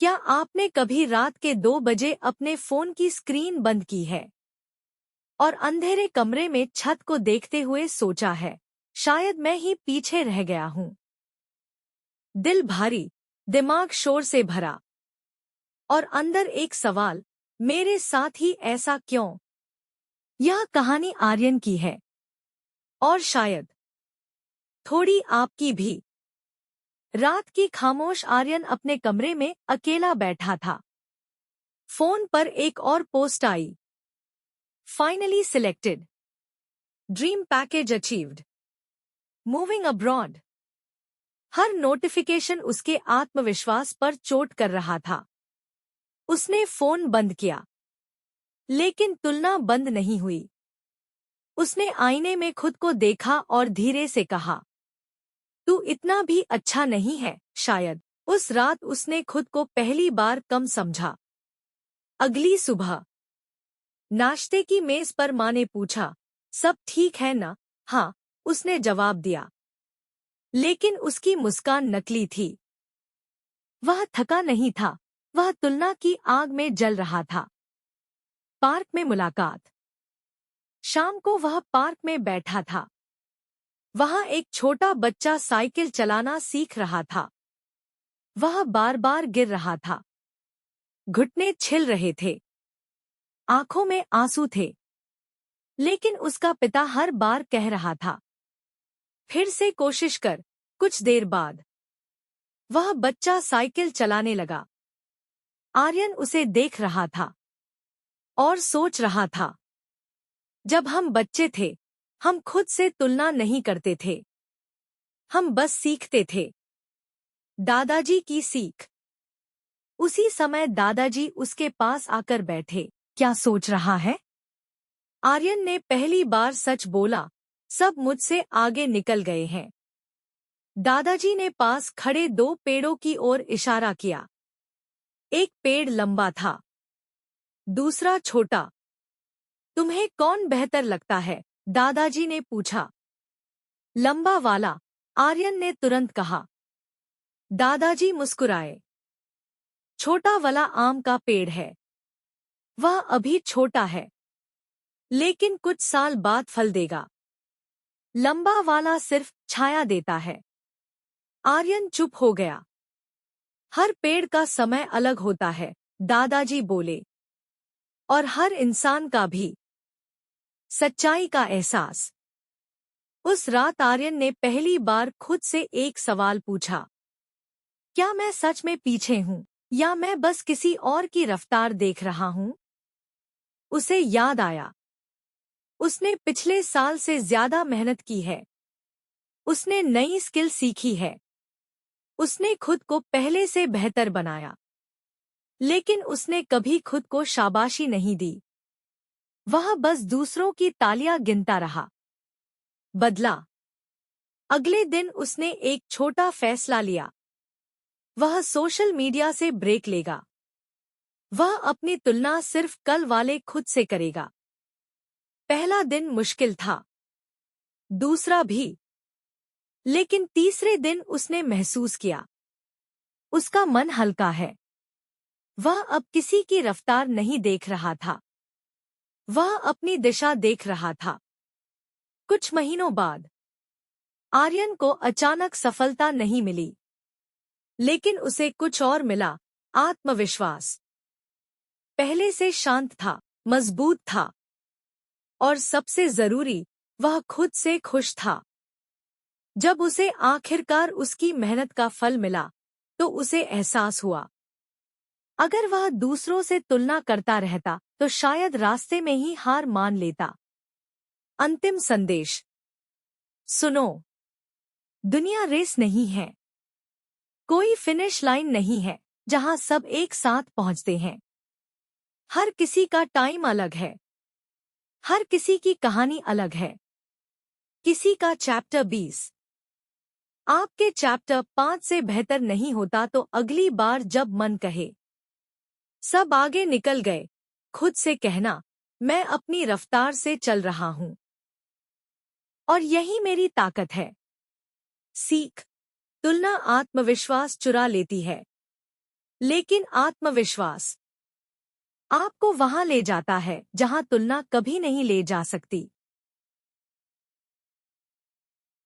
क्या आपने कभी रात के 2 बजे अपने फोन की स्क्रीन बंद की है और अंधेरे कमरे में छत को देखते हुए सोचा है, शायद मैं ही पीछे रह गया हूँ। दिल भारी, दिमाग शोर से भरा और अंदर एक सवाल, मेरे साथ ही ऐसा क्यों? यह कहानी आर्यन की है और शायद थोड़ी आपकी भी। रात की खामोश आर्यन अपने कमरे में अकेला बैठा था। फोन पर एक और पोस्ट आई। Finally selected, dream package achieved, moving abroad. हर नोटिफिकेशन उसके आत्मविश्वास पर चोट कर रहा था। उसने फोन बंद किया, लेकिन तुलना बंद नहीं हुई। उसने आईने में खुद को देखा और धीरे से कहा, तू इतना भी अच्छा नहीं है शायद। उस रात उसने खुद को पहली बार कम समझा। अगली सुबह नाश्ते की मेज पर माँ ने पूछा, सब ठीक है ना? हाँ, उसने जवाब दिया, लेकिन उसकी मुस्कान नकली थी। वह थका नहीं था, वह तुलना की आग में जल रहा था। पार्क में मुलाकात। शाम को वह पार्क में बैठा था। वहां एक छोटा बच्चा साइकिल चलाना सीख रहा था। वह बार बार गिर रहा था। घुटने छिल रहे थे। आंखों में आंसू थे। लेकिन उसका पिता हर बार कह रहा था, फिर से कोशिश कर। कुछ देर बाद वह बच्चा साइकिल चलाने लगा। आर्यन उसे देख रहा था और सोच रहा था, जब हम बच्चे थे, हम खुद से तुलना नहीं करते थे। हम बस सीखते थे। दादाजी की सीख। उसी समय दादाजी उसके पास आकर बैठे। क्या सोच रहा है? आर्यन ने पहली बार सच बोला, सब मुझसे आगे निकल गए हैं। दादाजी ने पास खड़े 2 पेड़ों की ओर इशारा किया। एक पेड़ लंबा था, दूसरा छोटा। तुम्हें कौन बेहतर लगता है? दादाजी ने पूछा। लंबा वाला, आर्यन ने तुरंत कहा। दादाजी मुस्कुराए। छोटा वाला आम का पेड़ है। वह अभी छोटा है, लेकिन कुछ साल बाद फल देगा। लंबा वाला सिर्फ छाया देता है। आर्यन चुप हो गया। हर पेड़ का समय अलग होता है, दादाजी बोले, और हर इंसान का भी। सच्चाई का एहसास। उस रात आर्यन ने पहली बार खुद से एक सवाल पूछा, क्या मैं सच में पीछे हूँ या मैं बस किसी और की रफ्तार देख रहा हूँ? उसे याद आया, उसने पिछले साल से ज्यादा मेहनत की है। उसने नई स्किल सीखी है। उसने खुद को पहले से बेहतर बनाया। लेकिन उसने कभी खुद को शाबाशी नहीं दी। वह बस दूसरों की तालियां गिनता रहा। बदला। अगले दिन उसने एक छोटा फैसला लिया। वह सोशल मीडिया से ब्रेक लेगा। वह अपनी तुलना सिर्फ कल वाले खुद से करेगा। पहला दिन मुश्किल था, दूसरा भी। लेकिन तीसरे दिन उसने महसूस किया, उसका मन हल्का है। वह अब किसी की रफ्तार नहीं देख रहा था। वह अपनी दिशा देख रहा था। कुछ महीनों बाद आर्यन को अचानक सफलता नहीं मिली, लेकिन उसे कुछ और मिला, आत्मविश्वास। पहले से शांत था, मजबूत था, और सबसे जरूरी, वह खुद से खुश था। जब उसे आखिरकार उसकी मेहनत का फल मिला, तो उसे एहसास हुआ, अगर वह दूसरों से तुलना करता रहता तो शायद रास्ते में ही हार मान लेता। अंतिम संदेश। सुनो, दुनिया रेस नहीं है। कोई फिनिश लाइन नहीं है जहां सब एक साथ पहुंचते हैं। हर किसी का टाइम अलग है। हर किसी की कहानी अलग है। किसी का चैप्टर 20। आपके चैप्टर 5 से बेहतर नहीं होता तो अगली बार जब मन कहे सब आगे निकल गए, खुद से कहना, मैं अपनी रफ्तार से चल रहा हूं। और यही मेरी ताकत है। सीख। तुलना आत्मविश्वास चुरा लेती है। लेकिन आत्मविश्वास आपको वहां ले जाता है जहां तुलना कभी नहीं ले जा सकती।